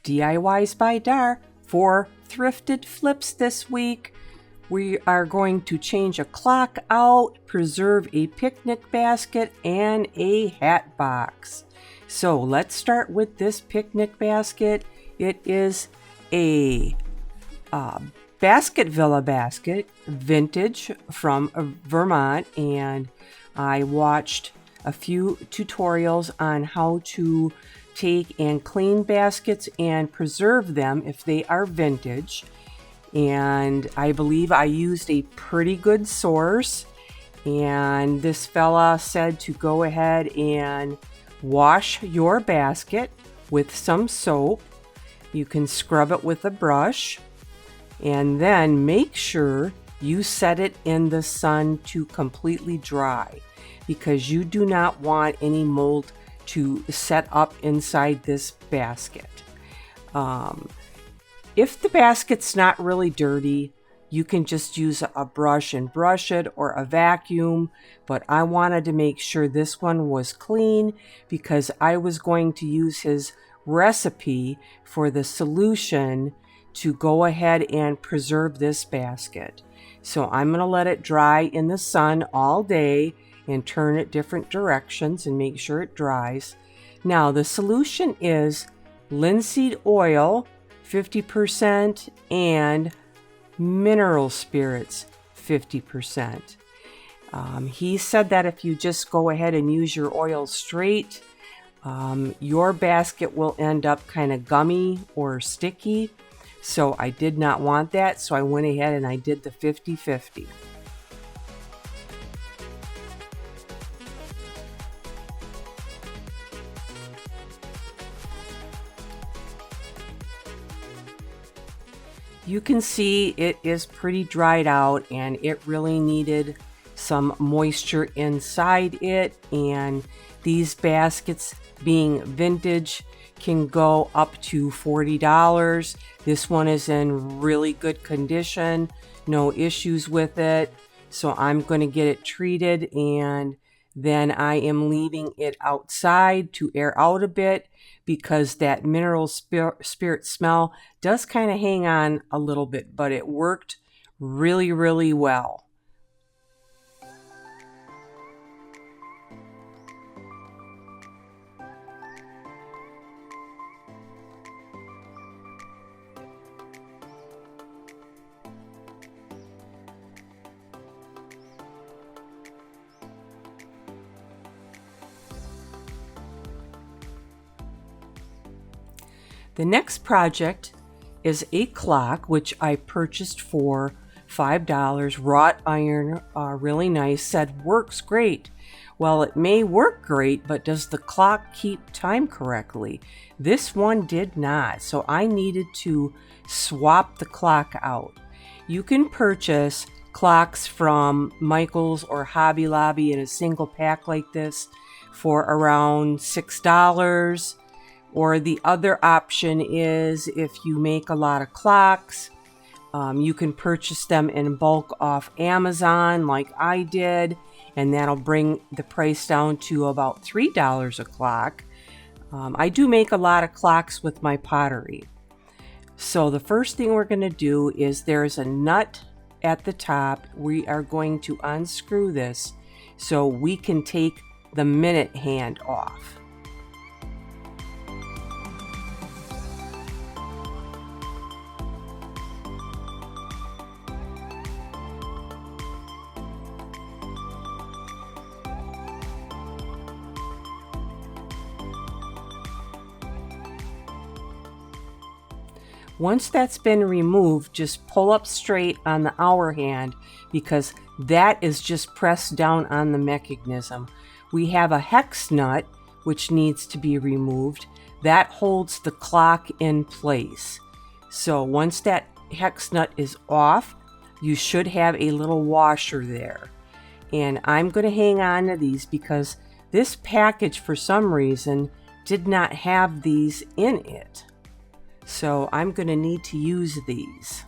diys-by-dar for thrifted flips this week. We are going to change a clock out, preserve a picnic basket, and a hat box. So let's start with this picnic basket. It is a basket villa basket, vintage from Vermont, and I watched a few tutorials on how to take and clean baskets and preserve them if they are vintage. And I believe I used a pretty good source. And this fella said to go ahead and wash your basket with some soap. You can scrub it with a brush. And then make sure you set it in the sun to completely dry, because you do not want any mold to set up inside this basket. If the basket's not really dirty, you can just use a brush and brush it, or a vacuum, but I wanted to make sure this one was clean because I was going to use his recipe for the solution to go ahead and preserve this basket. So I'm going to let it dry in the sun all day and turn it different directions and make sure it dries. Now the solution is linseed oil 50% and mineral spirits 50%. He said that if you just go ahead and use your oil straight, your basket will end up kind of gummy or sticky. So I did not want that, so I went ahead and I did the 50-50. You can see it is pretty dried out and it really needed some moisture inside it. And these baskets, being vintage, can go up to $40. This one is in really good condition, no issues with it. So I'm going to get it treated, and then I am leaving it outside to air out a bit, because that mineral spirit smell does kind of hang on a little bit, but it worked really, really well. The next project is a clock, which I purchased for $5. Wrought iron, really nice. Said works great. Well, it may work great, but does the clock keep time correctly? This one did not, so I needed to swap the clock out. You can purchase clocks from Michael's or Hobby Lobby in a single pack like this for around $6. Or the other option is, if you make a lot of clocks, you can purchase them in bulk off Amazon like I did, and that'll bring the price down to about $3 a clock. I do make a lot of clocks with my pottery. So the first thing we're going to do is, there's a nut at the top. We are going to unscrew this so we can take the minute hand off. Once that's been removed, just pull up straight on the hour hand, because that is just pressed down on the mechanism. We have a hex nut which needs to be removed. That holds the clock in place. So once that hex nut is off, you should have a little washer there. And I'm going to hang on to these because this package, for some reason, did not have these in it. So I'm going to need to use these.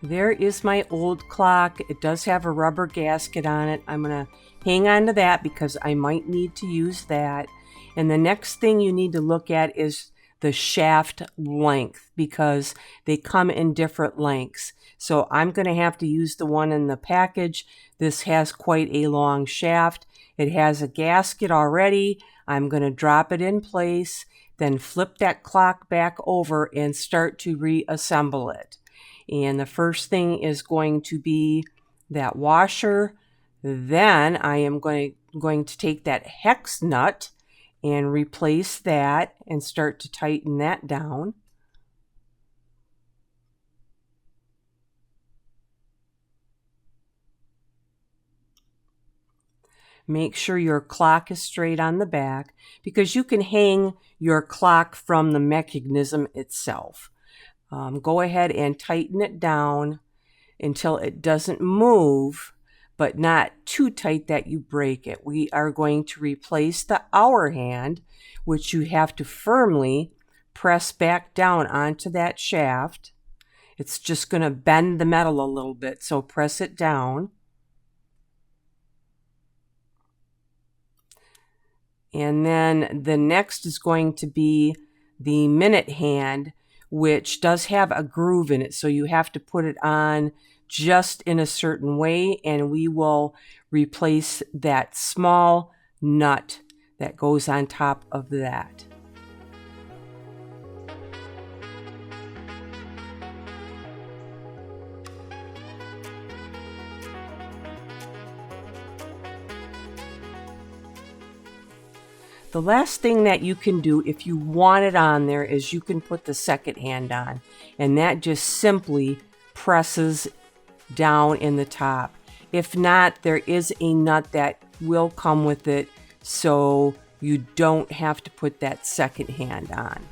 There is my old clock. It does have a rubber gasket on it. I'm going to hang on to that because I might need to use that. And the next thing you need to look at is the shaft length, because they come in different lengths. So I'm going to have to use the one in the package. This has quite a long shaft. It has a gasket already. I'm going to drop it in place, then flip that clock back over and start to reassemble it. And the first thing is going to be that washer. Then I am going to take that hex nut and replace that and start to tighten that down. Make sure your clock is straight on the back, because you can hang your clock from the mechanism itself. Go ahead and tighten it down until it doesn't move, but not too tight that you break it. We are going to replace the hour hand, which you have to firmly press back down onto that shaft. It's just going to bend the metal a little bit, so press it down. And then the next is going to be the minute hand, which does have a groove in it, so you have to put it on just in a certain way, and we will replace that small nut that goes on top of that. The last thing that you can do if you want it on there is you can put the second hand on, and that just simply presses down in the top. If not, there is a nut that will come with it, so you don't have to put that second hand on.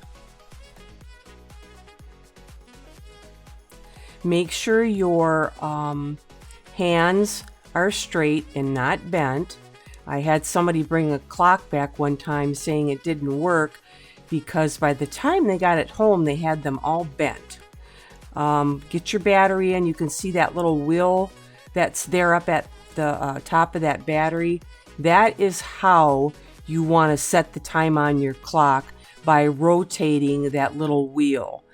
Make sure your hands are straight and not bent. I had somebody bring a clock back one time saying it didn't work because by the time they got it home, they had them all bent. Get your battery in. You can see that little wheel that's there up at the top of that battery. That is how you want to set the time on your clock, by rotating that little wheel,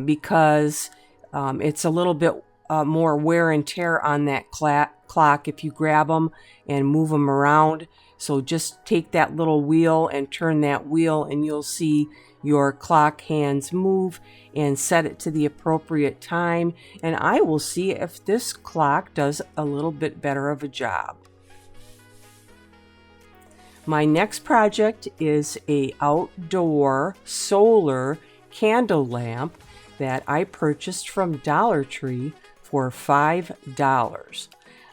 because it's a little bit more wear and tear on that clock if you grab them and move them around. So just take that little wheel and turn that wheel, and you'll see your clock hands move, and set it to the appropriate time. And I will see if this clock does a little bit better of a job. My next project is a outdoor solar candle lamp that I purchased from Dollar Tree for $5.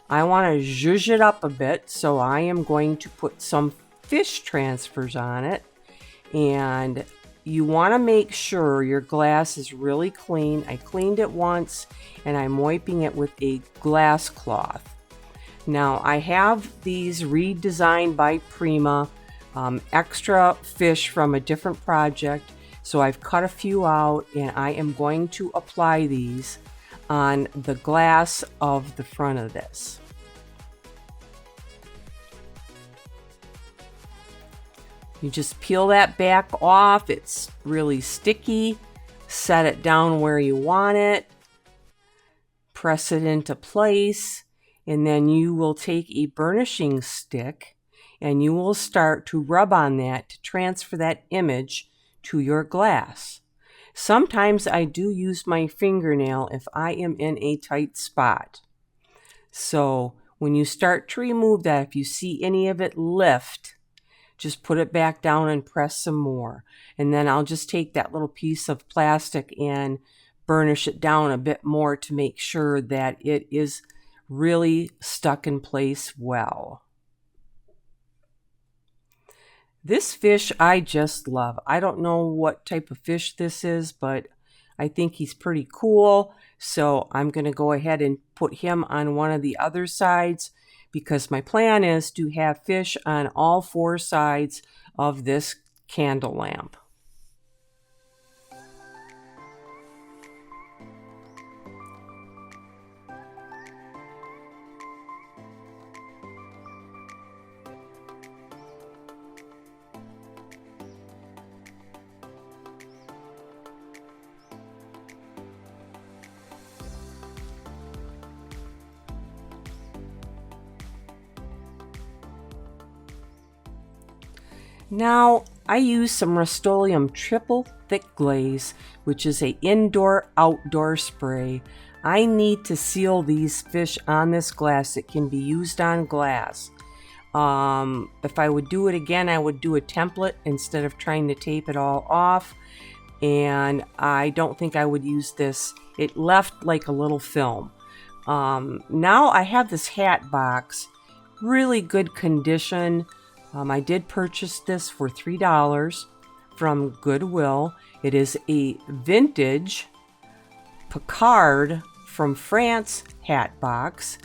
I want to zhuzh it up a bit, so I am going to put some fish transfers on it. And you want to make sure your glass is really clean. I cleaned it once, and I'm wiping it with a glass cloth. Now, I have these redesigned by Prima, extra fish from a different project, so I've cut a few out, and I am going to apply these on the glass of the front of this. You just peel that back off. It's really sticky. Set it down where you want it. Press it into place. And then you will take a burnishing stick and you will start to rub on that to transfer that image to your glass. Sometimes I do use my fingernail if I am in a tight spot. So when you start to remove that, if you see any of it lift, just put it back down and press some more. And then I'll just take that little piece of plastic and burnish it down a bit more to make sure that it is really stuck in place well. This fish I just love. I don't know what type of fish this is, but I think he's pretty cool. So I'm going to go ahead and put him on one of the other sides, because my plan is to have fish on all four sides of this candle lamp. Now I use some Rustoleum triple thick glaze, which is a indoor outdoor spray. I need to seal these fish on this glass. It can be used on glass. If I would do it again, I would do a template instead of trying to tape it all off. And I don't think I would use this. It left like a little film. Now I have this hat box, really good condition. I did purchase this for $3 from Goodwill. It is a vintage Picard from France hat box,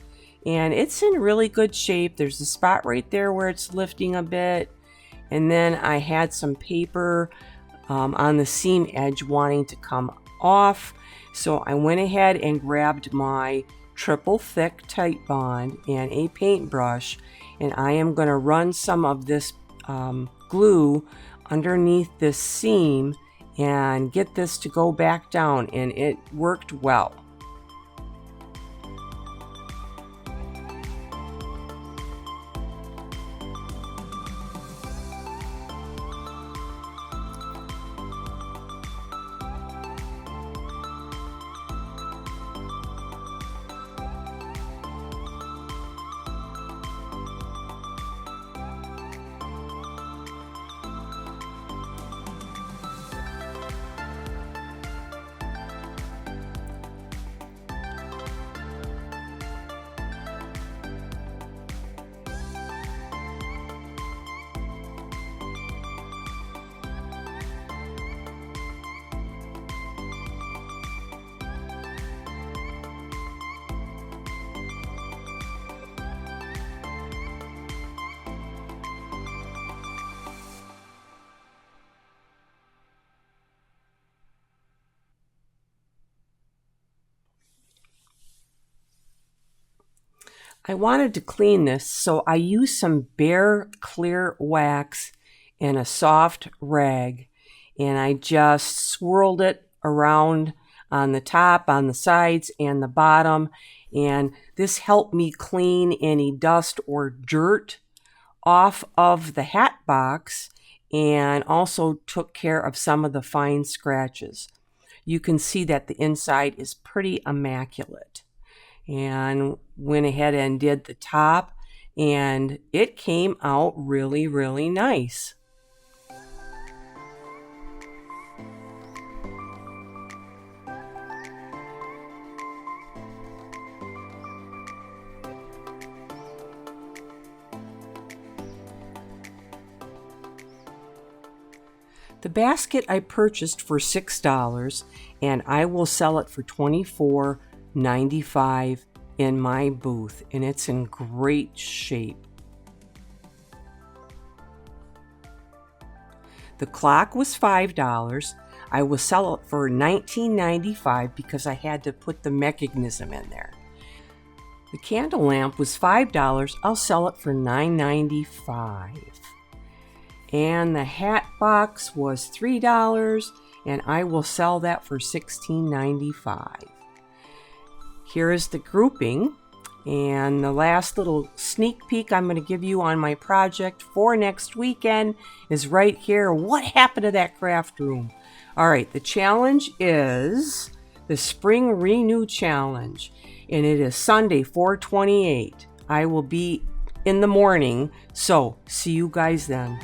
and it's in really good shape. There's a spot right there where it's lifting a bit, and then I had some paper on the seam edge wanting to come off, so I went ahead and grabbed my triple thick tight bond and a paintbrush, and I am going to run some of this glue underneath this seam and get this to go back down, and it worked well. I wanted to clean this, so I used some bare clear wax and a soft rag, and I just swirled it around on the top, on the sides, and the bottom, and this helped me clean any dust or dirt off of the hat box and also took care of some of the fine scratches. You can see that the inside is pretty immaculate. And went ahead and did the top, and it came out really, really nice. The basket I purchased for $6, and I will sell it for $24.95 in my booth, and it's in great shape. The clock was $5. I will sell it for $19.95 because I had to put the mechanism in there. The candle lamp was $5. I'll sell it for $9.95. And the hat box was $3, and I will sell that for $16.95. Here is the grouping, and the last little sneak peek I'm going to give you on my project for next weekend is right here. What happened to that craft room? All right, the challenge is the Spring Renew Challenge, and it is Sunday, 4/28. I will be in the morning, so see you guys then.